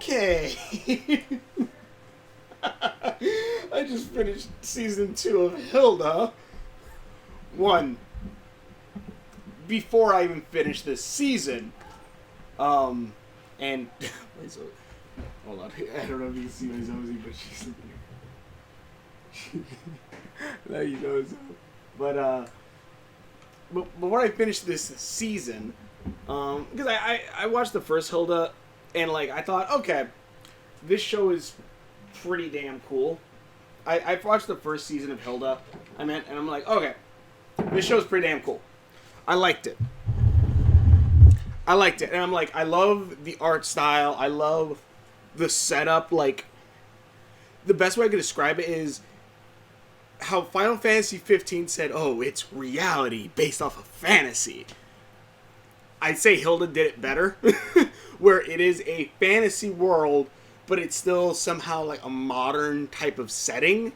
Okay. I just finished season 2 of Hilda. One. Before I even finished this season. And wait, so hold on. I don't know if you can see my Zosie, but she's in here. Now you know so. But before I finished this season, because I watched the first Hilda, and like I thought, okay, this show is pretty damn cool. I watched the first season of Hilda, and I'm like, okay, this show's pretty damn cool. I liked it. And I'm like, I love the art style. I love the setup. Like, the best way I could describe it is how Final Fantasy 15 said, oh, it's reality based off of fantasy. I'd say Hilda did it better, where it is a fantasy world, but it's still somehow like a modern type of setting.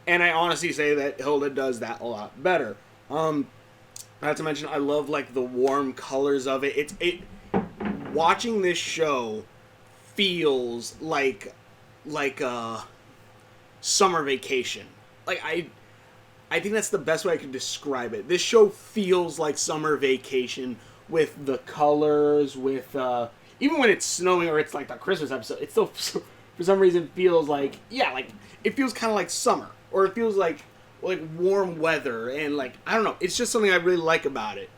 And I honestly say that Hilda does that a lot better. Not to mention, I love like the warm colors of it. Watching this show feels like a summer vacation. Like I think that's the best way I could describe it. This show feels like summer vacation with the colors, with even when it's snowing or it's like the Christmas episode, it still for some reason feels like it feels kind of like summer, or it feels like warm weather, and like I don't know, it's just something I really like about it.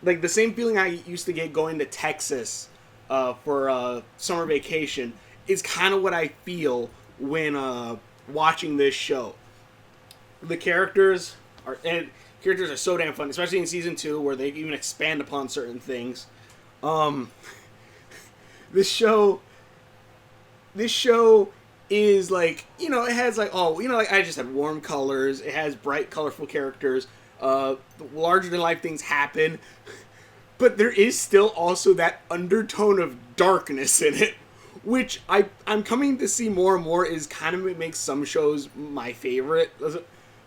Like the same feeling I used to get going to Texas for summer vacation is kind of what I feel when watching this show. The characters are so damn fun, especially in season 2 where they even expand upon certain things. This show is like, it has like, like I just said, warm colors. It has bright, colorful characters. Larger than life things happen, but there is still also that undertone of darkness in it, which I'm coming to see more and more is kind of makes some shows my favorite.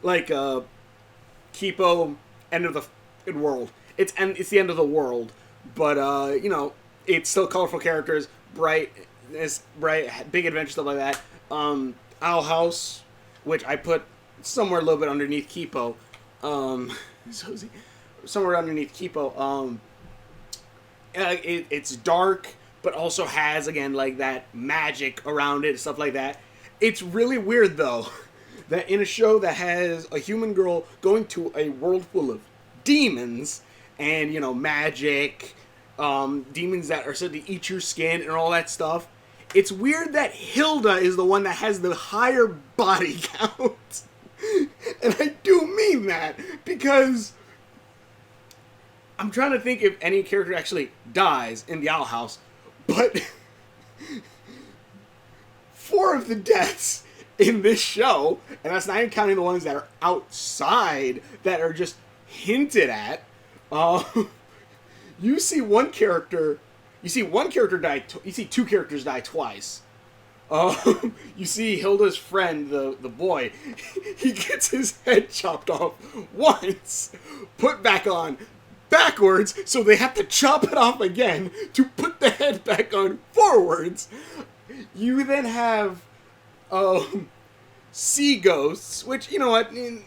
Like Kipo, End of the World. It's the end of the world, but it's still colorful characters, bright, big adventure stuff like that. Owl House, which I put somewhere a little bit underneath Kipo. Somewhere underneath Kipo. It's dark, but also has again like that magic around it, stuff like that. It's really weird though that in a show that has a human girl going to a world full of demons and magic, demons that are said to eat your skin and all that stuff. It's weird that Hilda is the one that has the higher body count. And I do mean that because I'm trying to think if any character actually dies in the Owl House, but 4 of the deaths in this show, and that's not even counting the ones that are outside that are just hinted at, you see one character die. You see 2 characters die twice. You see Hilda's friend, the boy. He gets his head chopped off once, put back on backwards, so they have to chop it off again to put the head back on forwards. You then have sea ghosts, which I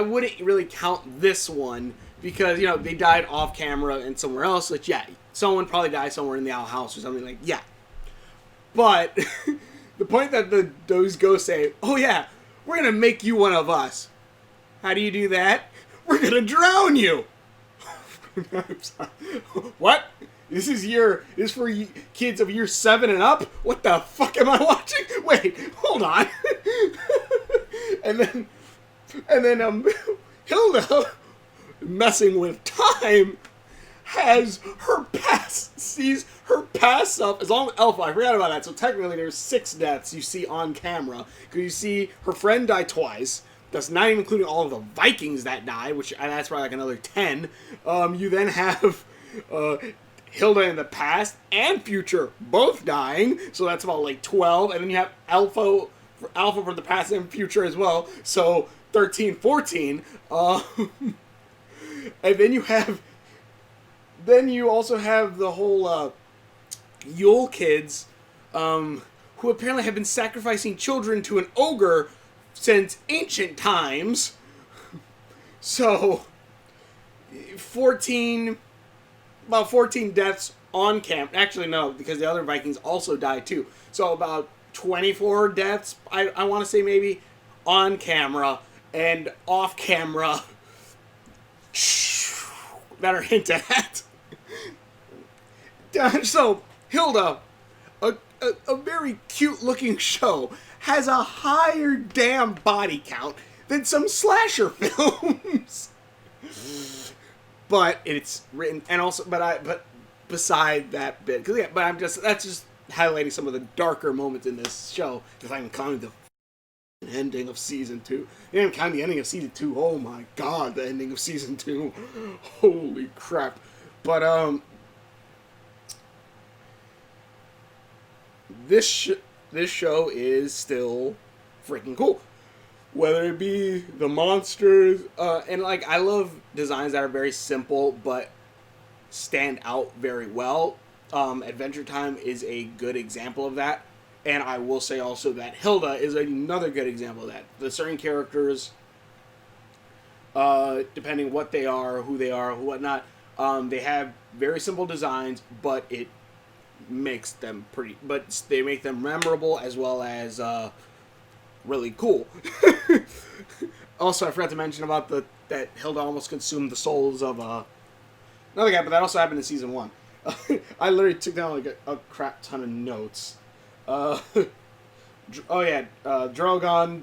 wouldn't really count this one because they died off camera and somewhere else. Which someone probably died somewhere in the Owl House or something like But the point that those ghosts say, "Oh yeah, we're gonna make you one of us." How do you do that? We're gonna drown you. I'm sorry. What? This is for kids of year 7 and up? What the fuck am I watching? Wait, hold on. and then Hilda, messing with time, sees her past self, as long as Alpha, I forgot about that, so technically there's 6 deaths you see on camera, because you see her friend die twice. That's not even including all of the Vikings that die, which that's probably like another 10. You then have Hilda in the past and future both dying, so that's about like 12. And then you have Alpha for the past and future as well, so 13, 14. And then you also have the whole Yule kids, who apparently have been sacrificing children to an ogre since ancient times. So, 14, about 14 deaths on camp. Actually, no, because the other Vikings also died too. So about 24 deaths, I want to say maybe, on camera and off camera that are hinted at. So, Hilda, a very cute looking show, has a higher damn body count than some slasher films. But it's written, and also, but beside that bit, because yeah, but that's just highlighting some of the darker moments in this show, because I'm counting the ending of season 2. Yeah, I'm counting the ending of season 2. Oh my god, the ending of season 2. Holy crap. But this show is still freaking cool. Whether it be the monsters, and like, I love designs that are very simple but stand out very well. Adventure Time is a good example of that. And I will say also that Hilda is another good example of that. The certain characters, depending what they are, who whatnot, they have very simple designs, but it makes them but they make them memorable as well as really cool. Also, I forgot to mention about that Hilda almost consumed the souls of another guy, but that also happened in season 1. I literally took down like a crap ton of notes. Drogon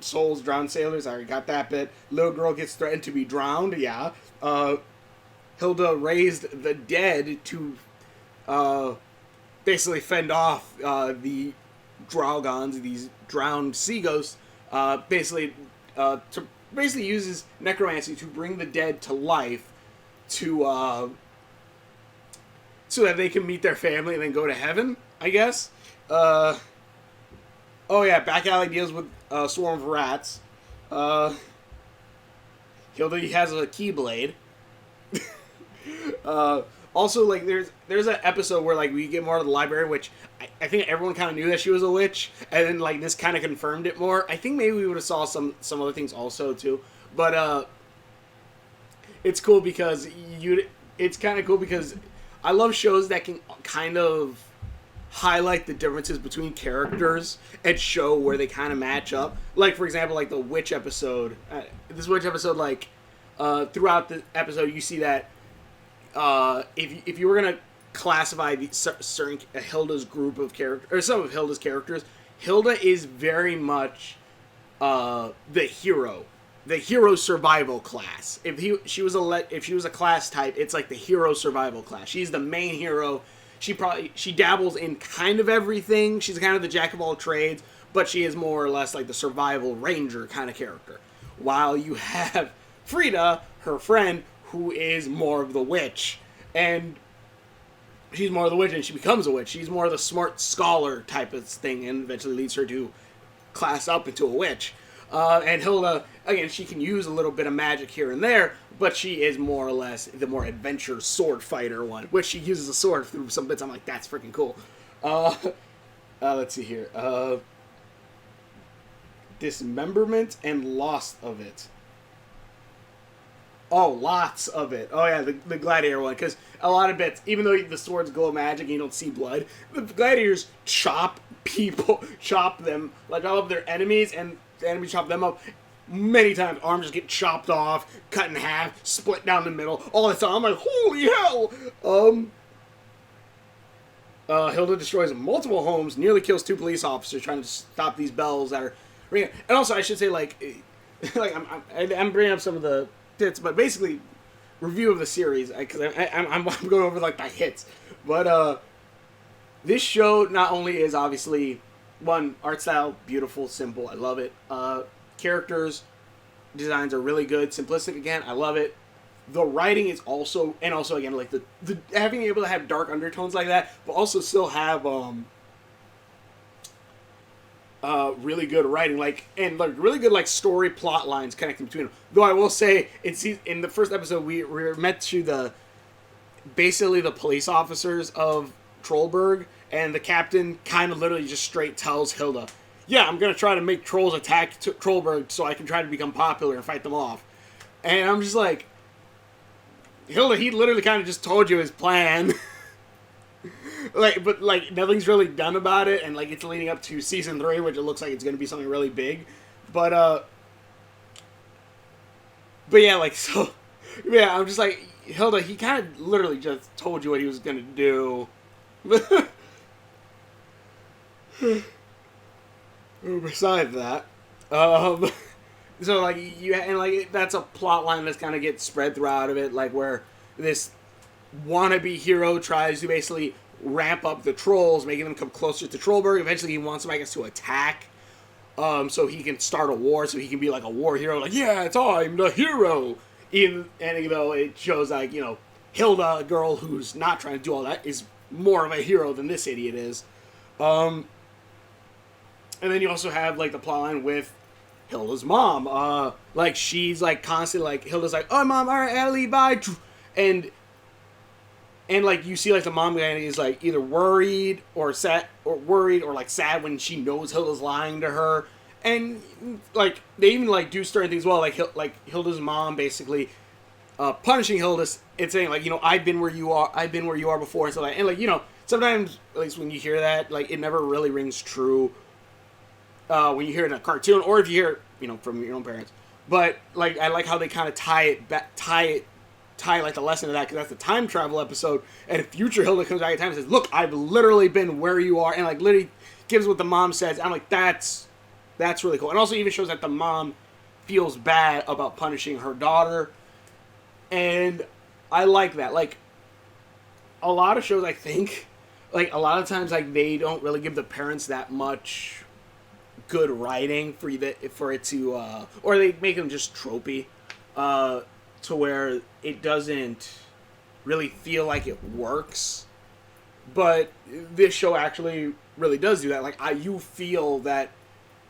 souls drowned sailors. I already got that bit. Little girl gets threatened to be drowned. Yeah. Hilda raised the dead to basically fend off the Dragons, these drowned sea ghosts. Basically uses necromancy to bring the dead to life, to so that they can meet their family and then go to heaven, I guess. Back alley deals with a swarm of rats. Hilda has a keyblade. Also, like, there's an episode where, like, we get more of the library, which I think everyone kind of knew that she was a witch, and then, like, this kind of confirmed it more. I think maybe we would have saw some other things also, too. But, it's cool because it's kind of cool because I love shows that can kind of highlight the differences between characters and show where they kind of match up. Like, for example, like the witch episode. This witch episode, like, throughout the episode, you see that if you were going to classify certain Hilda's group of characters, or some of Hilda's characters, Hilda is very much the hero survival class. If she was a class type, it's like the hero survival class. She's the main hero. She dabbles in kind of everything. She's kind of the jack of all trades, but she is more or less like the survival ranger kind of character. While you have Frida, her friend, who is more of the witch, and she's more of the witch, and she becomes a witch. She's more of the smart scholar type of thing, and eventually leads her to class up into a witch. And Hilda, again, she can use a little bit of magic here and there, but she is more or less the more adventure sword fighter one, which she uses a sword through some bits. I'm like, that's freaking cool. Let's see here. Dismemberment and loss of it. Oh, lots of it. Oh, yeah, the gladiator one. Because a lot of bits, even though the swords glow magic and you don't see blood, the gladiators chop them, like chop up their enemies, and the enemies chop them up many times. Arms just get chopped off, cut in half, split down the middle, all the time. I'm like, holy hell! Hilda destroys multiple homes, nearly kills 2 police officers trying to stop these bells that are ringing. And also, I should say, like I'm bringing up some of the hits, but basically, review of the series, because I'm going over like my hits. But this show not only is obviously one, art style, beautiful, simple, I love it. Characters, designs are really good, simplistic again, I love it. The writing is also, and also again, like the having able to have dark undertones like that, but also still have really good writing, like, and like really good like story plot lines connecting between them. Though I will say, in the first episode we were met to basically the police officers of Trollberg, And the captain kind of literally just straight tells Hilda, yeah, I'm going to try to make trolls attack Trollberg so I can try to become popular and fight them off. And I'm just like, Hilda, he literally kind of just told you his plan. But nothing's really done about it, and like it's leading up to season 3, which it looks like it's going to be something really big. But yeah, like, so, yeah, I'm just like, Hilda, he kind of literally just told you what he was going to do. Besides that, so like that's a plot line that's kind of gets spread throughout of it, like where this wannabe hero tries to basically ramp up the trolls, making them come closer to Trollberg. Eventually, he wants them, I guess, to attack, so he can start a war, so he can be like a war hero, like, yeah, it's I'm the hero. And it shows like Hilda, a girl who's not trying to do all that, is more of a hero than this idiot is. And then you also have, like, the plotline with Hilda's mom. Like, she's, like, constantly, like, Hilda's like, oh, Mom, all right, I gotta leave, bye. And, like, you see, like, the mom guy is, like, either worried or sad, or, like, sad when she knows Hilda's lying to her. And, like, they even, like, do certain things well. Like Hilda's mom basically punishing Hilda and saying, like, I've been where you are before. And so, like, and, like, sometimes, at least when you hear that, like, it never really rings true. When you hear it in a cartoon, or if you hear it, from your own parents. But, like, I like how they kind of tie like the lesson to that, because that's the time travel episode, and future Hilda comes back in time and says, look, I've literally been where you are, and, like, literally gives what the mom says. I'm like, that's really cool. And also even shows that the mom feels bad about punishing her daughter, and I like that. Like, a lot of shows, I think, like, a lot of times, like, they don't really give the parents that much good writing for it to or they make them just tropey to where it doesn't really feel like it works. But this show actually really does do that. Like, you feel that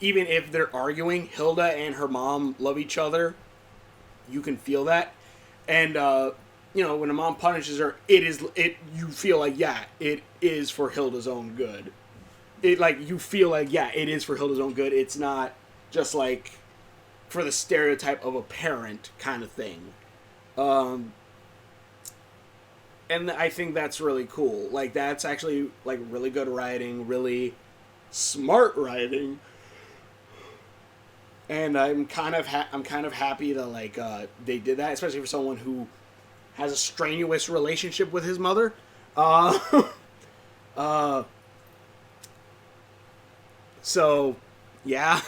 even if they're arguing, Hilda and her mom love each other. You can feel that. And when a mom punishes her, you feel like, yeah, it is for Hilda's own good. You feel like, yeah, it is for Hilda's own good. It's not just, like, for the stereotype of a parent kind of thing. And I think that's really cool. Like, that's actually, like, really good writing, really smart writing. And I'm kind of happy that, like, they did that, especially for someone who has a strenuous relationship with his mother. So, yeah.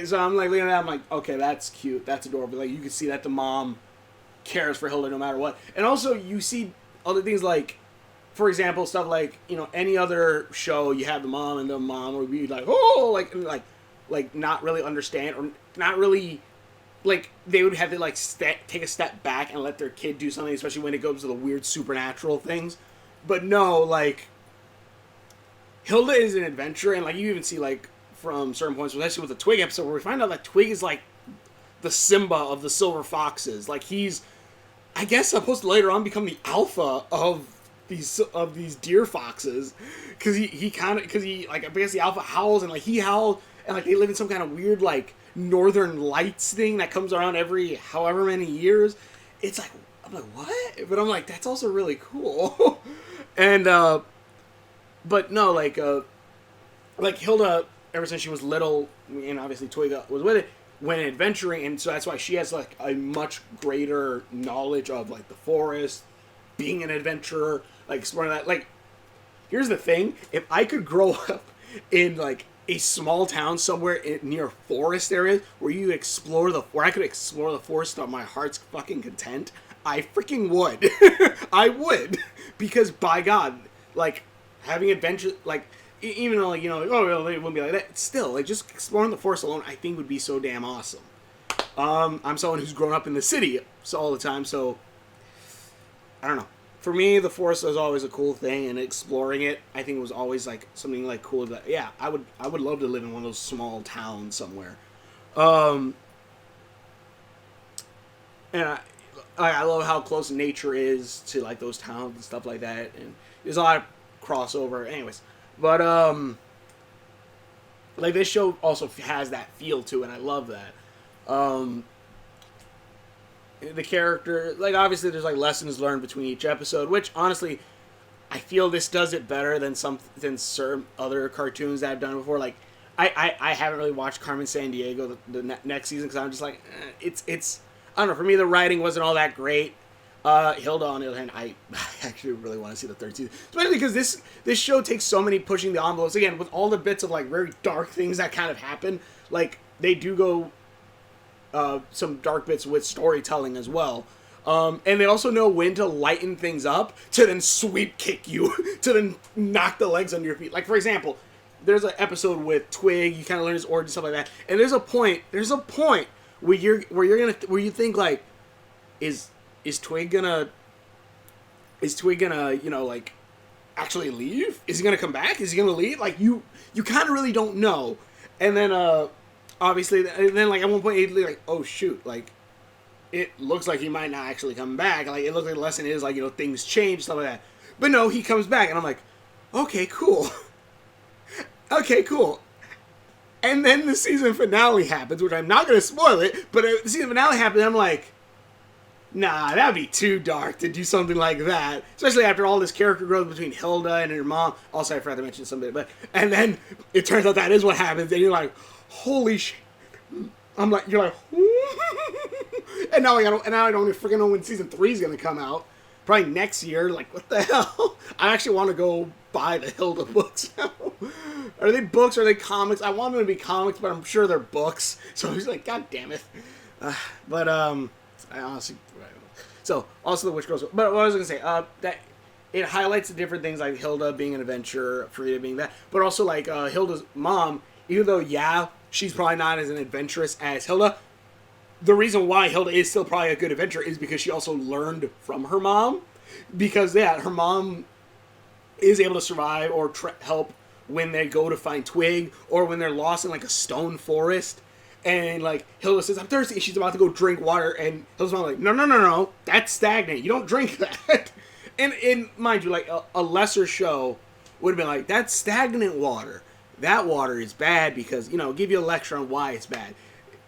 So I'm like, looking at that, I'm like, okay, that's cute, that's adorable. Like, you can see that the mom cares for Hilda no matter what. And also, you see other things like, for example, stuff like, any other show, you have the mom, and the mom would be like, oh, like not really understand, or not really, like, they would have to, like, take a step back and let their kid do something, especially when it goes to the weird supernatural things. But no, like, Hilda is an adventurer, and, like, you even see, like, from certain points, especially with the Twig episode, where we find out that Twig is, like, the Simba of the Silver Foxes. Like, he's, I guess, supposed to later on become the alpha of these deer foxes, because I guess the alpha howls, and, like, he howls, and, like, they live in some kind of weird, like, Northern Lights thing that comes around every however many years. It's like, I'm like, what? But I'm like, that's also really cool. And, but no, like Hilda, ever since she was little, and obviously Twig was with it, went adventuring, and so that's why she has, like, a much greater knowledge of, like, the forest, being an adventurer, like, exploring that. Like, here's the thing, if I could grow up in, like, a small town somewhere near forest areas where I could explore the forest on my heart's fucking content, I freaking would. I would. Because, by God, like, having adventure, like, even though, like, oh, well, they wouldn't be like that, still, like, just exploring the forest alone, I think would be so damn awesome. I'm someone who's grown up in the city all the time, so, I don't know. For me, the forest was always a cool thing, and exploring it, I think, was always, like, something, like, cool. That, yeah, I would love to live in one of those small towns somewhere. And I love how close nature is to, like, those towns and stuff like that. And there's a lot of crossover. Anyways, but like this show also has that feel to it, and I love that. The character, like obviously there's like lessons learned between each episode, which honestly I feel this does it better than certain other cartoons that I've done before. Like I haven't really watched Carmen Sandiego the next season because I'm just like it's I don't know, for me the writing wasn't all that great. Hilda, on the other hand, I actually really want to see the third season, especially because this show takes so many pushing the envelopes again with all the bits of like very dark things that kind of happen. Like they do go some dark bits with storytelling as well. And they also know when to lighten things up to then sweep kick you, to then knock the legs under your feet. Like, for example, there's an episode with Twig, you kind of learn his origin, stuff like that. And there's a point where you think like, is Twig gonna, you know, like, actually leave? Is he gonna come back? Is he gonna leave? Like, you kind of really don't know. And then, obviously, and then, like, at one point, he'd be like, oh, shoot, like, it looks like he might not actually come back. Like, it looks like the lesson is, like, you know, things change, stuff like that. But no, he comes back, and I'm like, okay, cool. Okay, cool. And then the season finale happens, which I'm not going to spoil it, but the season finale happens, and I'm like, nah, that'd be too dark to do something like that. Especially after all this character growth between Hilda and her mom. Also, I forgot to mention something, but, and then it turns out that is what happens, and you're like, holy shit. I'm like, you're like, and now I don't even freaking know when season 3 is gonna come out. Probably next year. Like, what the hell? I actually want to go buy the Hilda books now. Are they books or are they comics? I want them to be comics, but I'm sure they're books. So he's like, God damn it. But I honestly, so also the Witch Girls. But what I was gonna say, that it highlights the different things like Hilda being an adventurer, Frida being that, but also like Hilda's mom. Even though she's probably not as an adventurous as Hilda, the reason why Hilda is still probably a good adventurer is because she also learned from her mom. Because, her mom is able to survive or help when they go to find Twig or when they're lost in, like, a stone forest. And, like, Hilda says, I'm thirsty, and she's about to go drink water. And Hilda's mom like, no, that's stagnant. You don't drink that. And mind you, like, a lesser show would have been like, that's stagnant water. That water is bad because, you know, give you a lecture on why it's bad.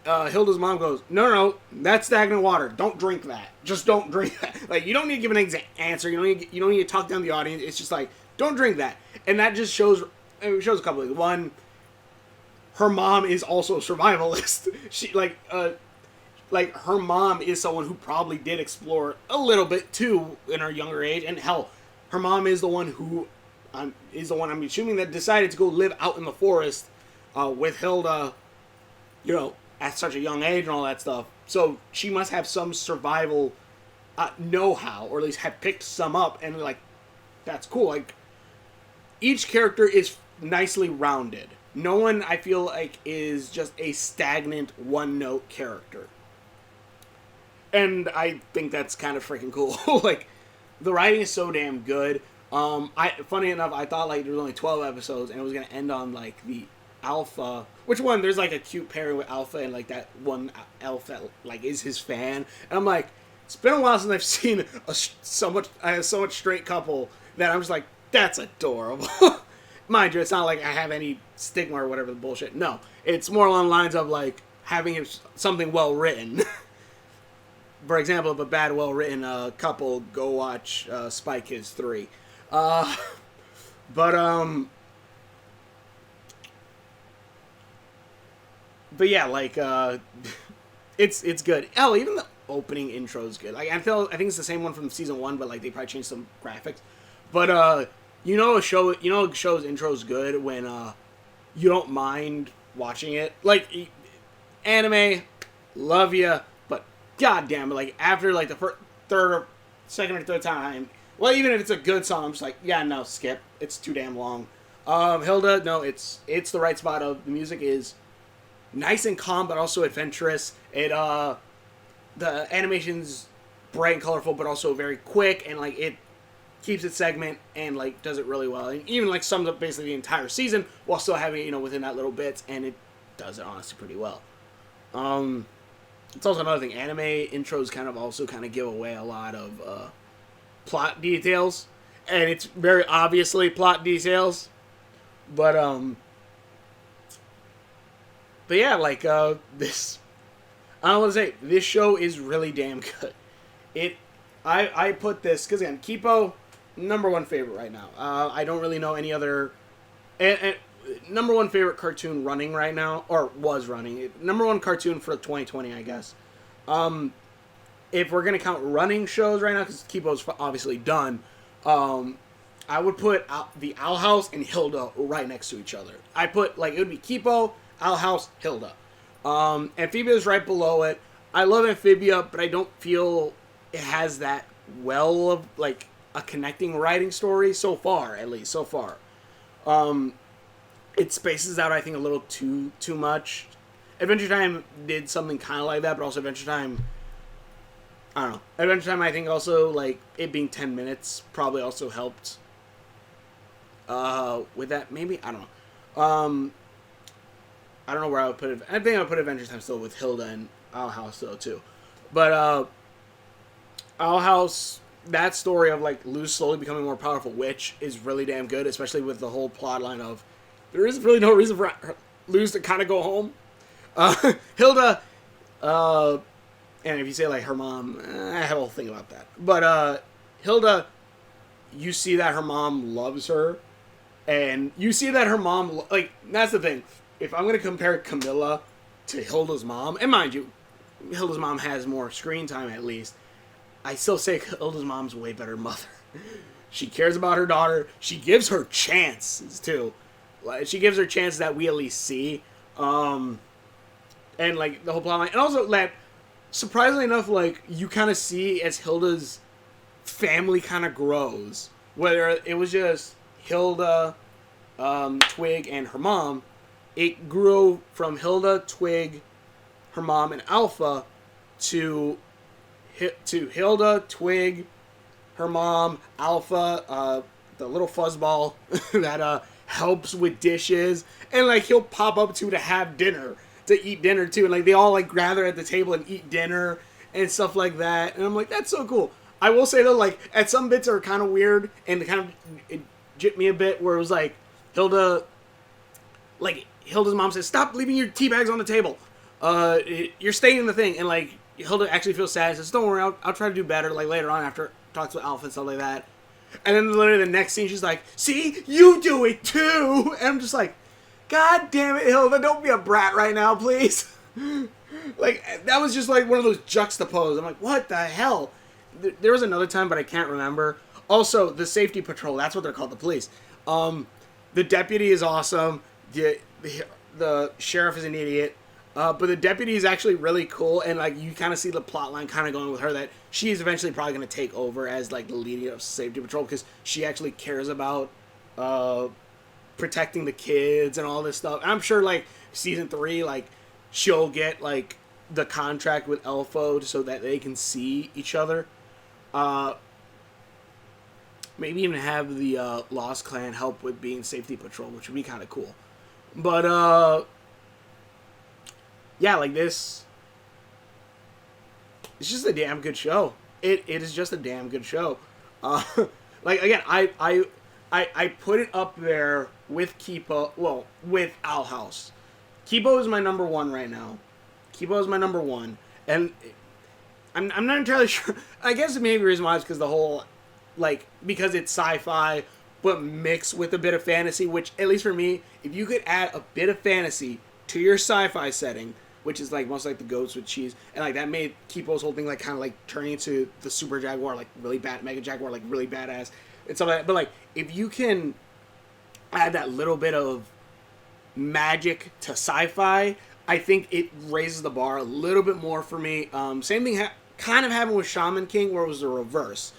Hilda's mom goes, no, that's stagnant water. Don't drink that. Just don't drink that. Like, you don't need to give an answer. You don't need to talk down the audience. It's just like, don't drink that. And that just shows a couple of things. One, her mom is also a survivalist. She, like her mom is someone who probably did explore a little bit, too, in her younger age. And hell, her mom is the one who... I'm assuming that decided to go live out in the forest with Hilda, you know, at such a young age and all that stuff. So she must have some survival know-how, or at least have picked some up, and like, that's cool. Like, each character is nicely rounded. No one, I feel like, is just a stagnant one-note character. And I think that's kind of freaking cool. Like, the writing is so damn good. Funny enough, I thought like there was only 12 episodes and it was gonna end on like the Alpha. Which one? There's like a cute pairing with Alpha and like that one Alpha like is his fan. And I'm like, it's been a while since I've seen so much straight couple that I'm just like, that's adorable. Mind you, it's not like I have any stigma or whatever the bullshit. No, it's more along the lines of like having something well written. For example, if a bad well written couple, go watch Spy Kids 3. But yeah, like, it's good. Oh, even the opening intro is good. Like, I think it's the same one from season 1, but like they probably changed some graphics. But you know, a show's intro is good when you don't mind watching it. Like, anime, love ya, but goddamn, like after like the second or third time. Well, even if it's a good song, I'm just like, yeah, no, skip. It's too damn long. Hilda, no, it's the right spot of the music is nice and calm, but also adventurous. The animation's bright and colorful, but also very quick, and like it keeps its segment and like does it really well, and even like sums up basically the entire season while still having, you know, within that little bits, and it does it honestly pretty well. It's also another thing. Anime intros kind of give away a lot of plot details. and it's very obviously plot details. But yeah, like this, I don't want to say this show is really damn good. I put this because again, Kipo, number one favorite right now. I don't really know any other, and number one favorite cartoon running right now, or was running. Number one cartoon for 2020, I guess. If we're gonna count running shows right now, because Kipo's obviously done, I would put the Owl House and Hilda right next to each other. I put it would be Kipo, Owl House, Hilda. Amphibia is right below it. I love Amphibia, but I don't feel it has that well of a connecting writing story so far, at least so far. It spaces out, I think, a little too much. Adventure Time did something kind of like that, but also Adventure Time, I don't know. Adventure Time, I think, also it being 10 minutes probably also helped. With that, maybe, I don't know. I don't know where I would put it. I think I would put Adventure Time still with Hilda and Owl House though too. But Owl House, that story of Luz slowly becoming a more powerful witch is really damn good, especially with the whole plot line of there is really no reason for Luz to kind of go home. Hilda, and if you say her mom, I have a whole thing about that. But Hilda, you see that her mom loves her, and you see that her mom that's the thing. If I'm going to compare Camilla to Hilda's mom, and mind you, Hilda's mom has more screen time at least, I still say Hilda's mom's a way better mother. She cares about her daughter. She gives her chances, too. She gives her chances that we at least see. And, the whole plot line. And also, surprisingly enough, you kind of see as Hilda's family kind of grows. Whether it was just Hilda, Twig, and her mom, it grew from Hilda, Twig, her mom, and Alpha to Hilda, Twig, her mom, Alpha, the little fuzzball that helps with dishes, and he'll pop up to have dinner, to eat dinner too, and they all gather at the table and eat dinner and stuff like that, and I'm that's so cool. I will say though, at some bits are kind of weird and it jipped me a bit where it was Hilda, Hilda's mom says, "Stop leaving your tea bags on the table. You're staying in the thing." And Hilda actually feels sad and says, "Don't worry, I'll try to do better." Later on after it talks with Alpha and stuff like that. And then literally the next scene she's like, "See, you do it too." And I'm just God damn it, Hilda, don't be a brat right now, please. That was just one of those juxtaposed. I'm what the hell? There was another time, but I can't remember. Also, the safety patrol, that's what they're called, the police. The deputy is awesome. The sheriff is an idiot, but the deputy is actually really cool, and you kind of see the plot line kind of going with her that she's eventually probably going to take over as the leader of safety patrol because she actually cares about protecting the kids and all this stuff. And I'm sure season 3 she'll get the contract with Elfo so that they can see each other. Maybe even have the Lost Clan help with being safety patrol, which would be kind of cool. But, yeah, this, it's just a damn good show. It is just a damn good show. Again, I put it up there with Kipo, with Owl House. Kipo is my number one right now. Kipo is my number one. And I'm not entirely sure. I guess maybe the reason why is because the whole, because it's sci-fi, but mixed with a bit of fantasy, which, at least for me, if you could add a bit of fantasy to your sci-fi setting, which is, most the goats with cheese, and, that made Kipo's whole thing, kind of, turning into the Super Jaguar, really bad, Mega Jaguar, really badass, and stuff like that. But, if you can add that little bit of magic to sci-fi, I think it raises the bar a little bit more for me. Same thing kind of happened with Shaman King, where it was the reverse.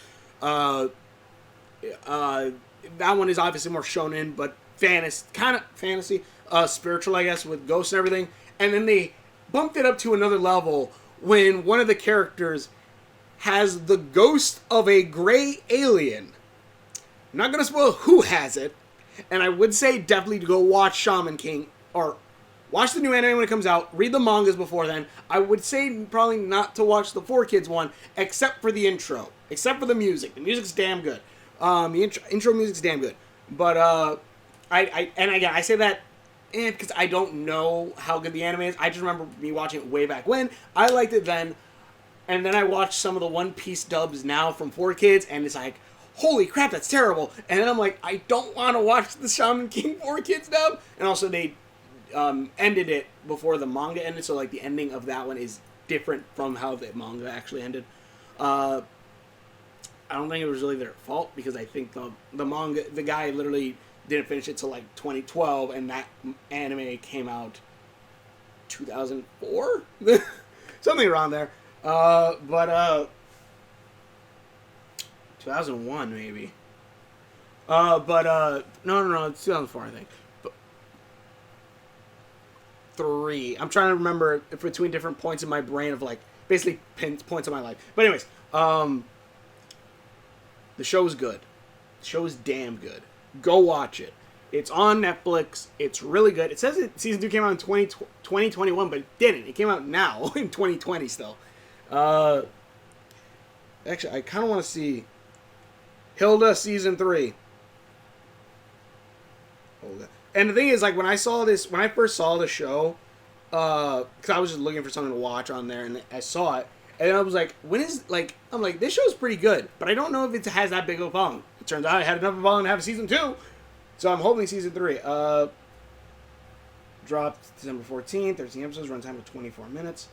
That one is obviously more shonen, but fantasy, spiritual, I guess, with ghosts and everything. And then they bumped it up to another level when one of the characters has the ghost of a gray alien. I'm not going to spoil who has it, and I would say definitely to go watch Shaman King, or watch the new anime when it comes out, read the mangas before then. I would say probably not to watch the 4Kids one, except for the intro, except for the music. The music's damn good. The intro music's damn good, but I say that because I don't know how good the anime is. I just remember me watching it way back when. I liked it then, and then I watched some of the One Piece dubs now from 4Kids, and it's like, holy crap, that's terrible. And then I'm like, I don't want to watch the Shaman King 4Kids dub. And also they ended it before the manga ended, so like the ending of that one is different from how the manga actually ended. I don't think it was really their fault, because I think the manga, the guy literally didn't finish it till like 2012, and that anime came out 2004? Something around there. But 2001 maybe. No, it's 2004 I think. But 3. I'm trying to remember if between different points in my brain of like basically points of my life. But anyways, the show is good. The show is damn good. Go watch it. It's on Netflix. It's really good. It says season 2 came out in 2021, but it didn't. It came out now in 2020 still. Actually, I kind of want to see Hilda season 3. And the thing is, like, when I first saw the show, because I was just looking for something to watch on there, and I saw it, and I was like, I'm like, this show's pretty good, but I don't know if it has that big of a following. It turns out it had enough of a following to have a season 2, so I'm hoping season 3. Dropped December 14th, 13 episodes, runtime of 24 minutes.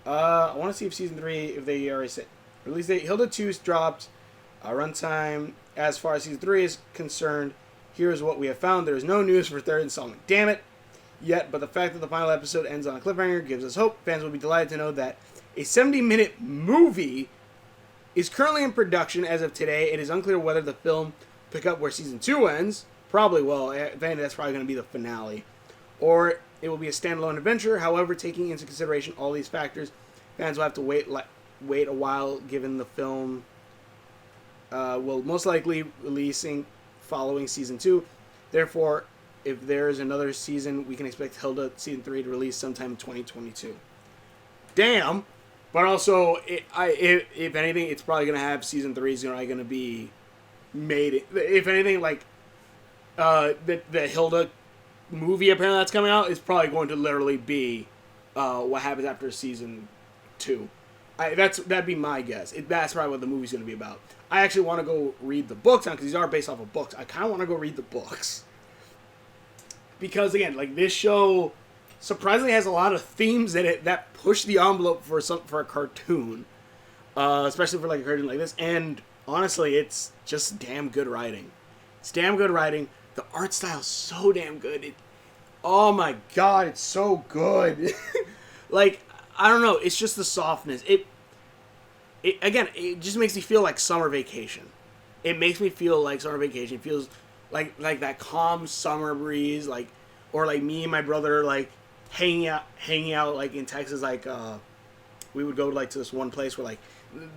I want to see if season 3, if they already said release date. Hilda 2's dropped. Runtime, as far as season 3 is concerned, here's what we have found. There is no news for third installment. Damn it. Yet, but the fact that the final episode ends on a cliffhanger gives us hope. Fans will be delighted to know that a 70-minute movie is currently in production as of today. It is unclear whether the film will pick up where season 2 ends. Probably will. If anything, that's probably going to be the finale. Or it will be a standalone adventure. However, taking into consideration all these factors, fans will have to wait a while, given the film will most likely releasing following season 2. Therefore, if there is another season, we can expect Hilda season 3 to release sometime in 2022. Damn! But also, if anything, it's probably going to have season 3 is going to be made. If anything, like the Hilda movie apparently that's coming out is probably going to literally be what happens after season 2. That'd be my guess. That's probably what the movie's going to be about. I actually want to go read the books now because these are based off of books. I kind of want to go read the books because again, like this show surprisingly has a lot of themes in it that push the envelope for a cartoon, especially for like a cartoon like this. And honestly, it's just damn good writing. It's damn good writing. The art style's so damn good. Oh my god, it's so good. Like, I don't know, it's just the softness. It just makes me feel like summer vacation. It makes me feel like summer vacation. It feels like that calm summer breeze, like, or like me and my brother like hanging out like in Texas. Like we would go like to this one place where like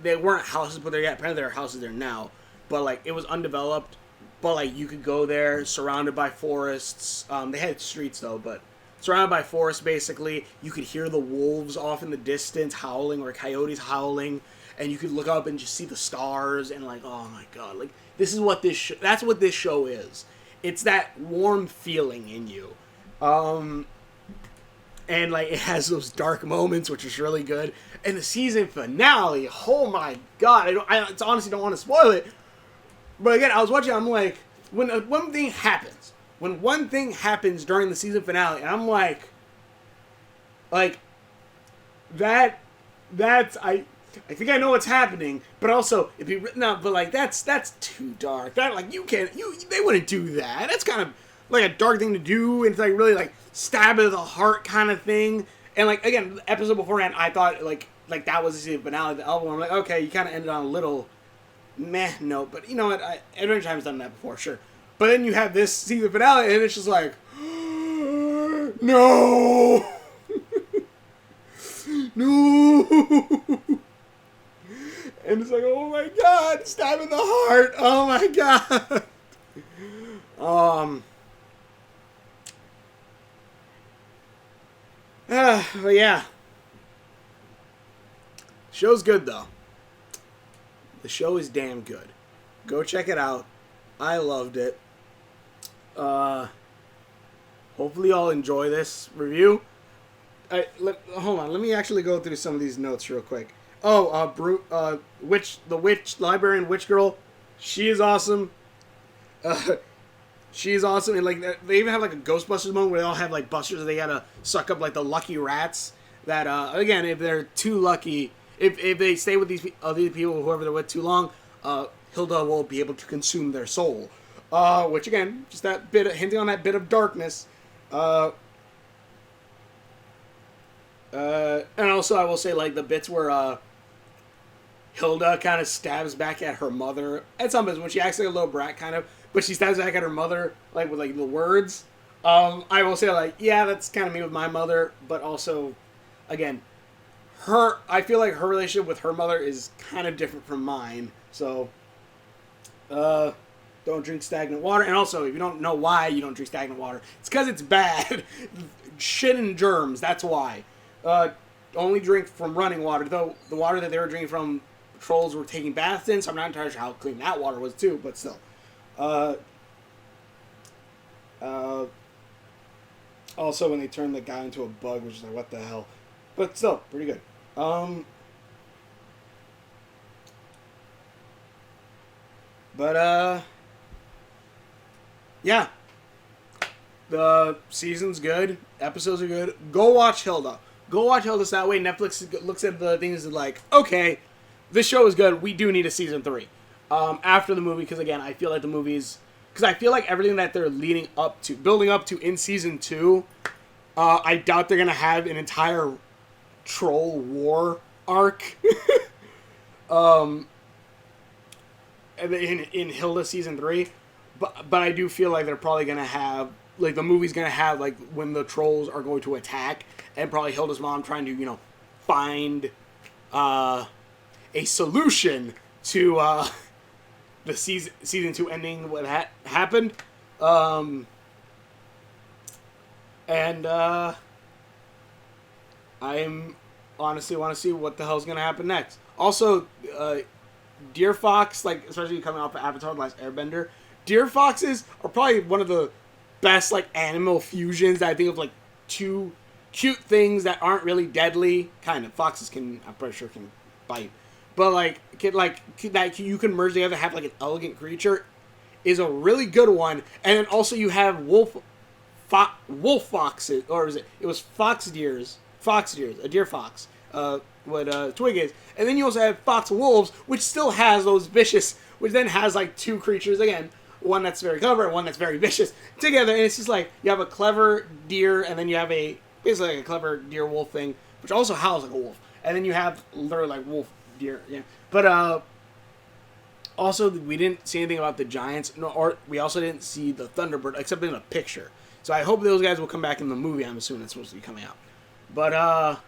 they weren't houses, but apparently there are houses there now. But like it was undeveloped. But like you could go there, surrounded by forests. They had streets though, but surrounded by forests basically. You could hear the wolves off in the distance howling, or coyotes howling. And you could look up and just see the stars and like, oh my god, like this is what that's what this show is. It's that warm feeling in you. And like it has those dark moments, which is really good. And the season finale, oh my god, I honestly don't want to spoil it. But again, I was watching, I'm like, when one thing happens during the season finale, and I'm like that's I think I know what's happening, but also it'd be written out. But like that's too dark. That like they wouldn't do that. That's kind of like a dark thing to do, and it's like really like stab to the heart kind of thing. And like again, the episode beforehand, I thought like that was the finale of the album. I'm like, okay, you kind of ended on a little meh note, but you know what? Adventure Time's done that before, sure. But then you have this season finale, and it's just like, no, no. And it's like, oh my god, stab in the heart. Oh my god. But yeah. Show's good though. The show is damn good. Go check it out. I loved it. Hopefully y'all enjoy this review. Hold on, let me actually go through some of these notes real quick. Oh, the witch librarian witch girl, she is awesome. She's awesome, and like they even have like a Ghostbusters moment where they all have like busters and they gotta suck up like the lucky rats. That again, if they're too lucky, if they stay with these other people, whoever they're with too long, Hilda will be able to consume their soul. Which again, just that bit hinting on that bit of darkness. And also I will say like the bits where Hilda kind of stabs back at her mother at some bits when she acts like a little brat kind of, but she stabs back at her mother like with like the words. I will say like, yeah, that's kind of me with my mother, but also again, I feel like her relationship with her mother is kind of different from mine. So don't drink stagnant water. And also, if you don't know why you don't drink stagnant water, it's because it's bad. Shit and germs, that's why. Only drink from running water, though the water that they were drinking from, trolls were taking baths in, so I'm not entirely sure how clean that water was too, but still. Also, when they turned the guy into a bug, which is like, what the hell? But still, pretty good. Yeah. The season's good. Episodes are good. Go watch Hilda. Go watch Hilda, so that way Netflix looks at the things and like, okay, this show is good. We do need a season 3. After the movie, because again, I feel like the movies... Because I feel like everything that they're building up to in season 2, I doubt they're going to have an entire troll war arc. In Hilda season 3. But I do feel like they're probably going to have... Like, the movie's going to have, like, when the trolls are going to attack, and probably Hilda's mom trying to, find a solution to the season 2 ending, what happened. I'm honestly want to see what the hell's going to happen next. Also, deer fox, like, especially coming off of Avatar: The Last Airbender, deer foxes are probably one of the best like animal fusions that I think of, like two cute things that aren't really deadly. Kind of foxes I'm pretty sure can bite, but that you can merge together, have like an elegant creature, is a really good one. And then also you have wolf foxes, or is it was fox deers, a deer fox, what twig is, and then you also have fox wolves, which still has those vicious, which then has like two creatures again. One that's very clever and one that's very vicious together, and it's just like you have a clever deer, and then you have basically like a clever deer wolf thing, which also howls like a wolf, and then you have literally like wolf deer, yeah. But also we didn't see anything about the giants, or we also didn't see the Thunderbird except in a picture. So I hope those guys will come back in the movie. I'm assuming it's supposed to be coming out, but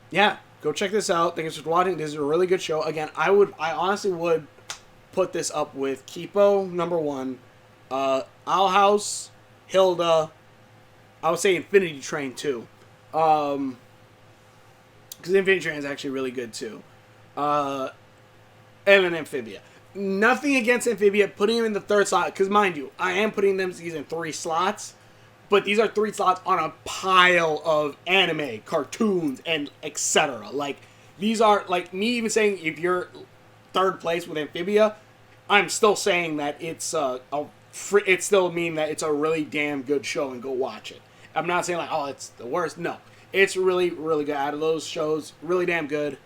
yeah, go check this out. Thanks for watching. This is a really good show. Again, I honestly would put this up with Kipo, number 1, Owl House, Hilda, I would say Infinity Train, too. Because Infinity Train is actually really good, too. And then Amphibia. Nothing against Amphibia, putting him in the 3rd slot, because mind you, I am putting them in 3 slots, but these are 3 slots on a pile of anime, cartoons, and etc. Like, these are, like, me even saying if you're 3rd place with Amphibia, I'm still saying that it still mean that it's a really damn good show and go watch it. I'm not saying like, oh, it's the worst. No, it's really, really good. Out of those shows, really damn good.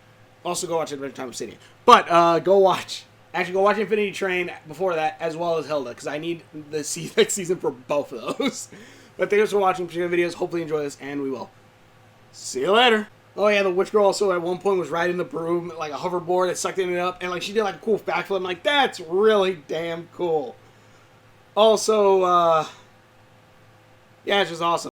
Also, go watch Adventure Time Obsidian. But go watch Infinity Train before that, as well as Hilda, because I need the next season for both of those. But thanks for watching particular videos. Hopefully you enjoy this, and we will see you later. Oh yeah, the witch girl also at one point was riding the broom, like a hoverboard that sucked it up, and like she did like a cool backflip. I'm like, that's really damn cool. Also, yeah, it's just awesome.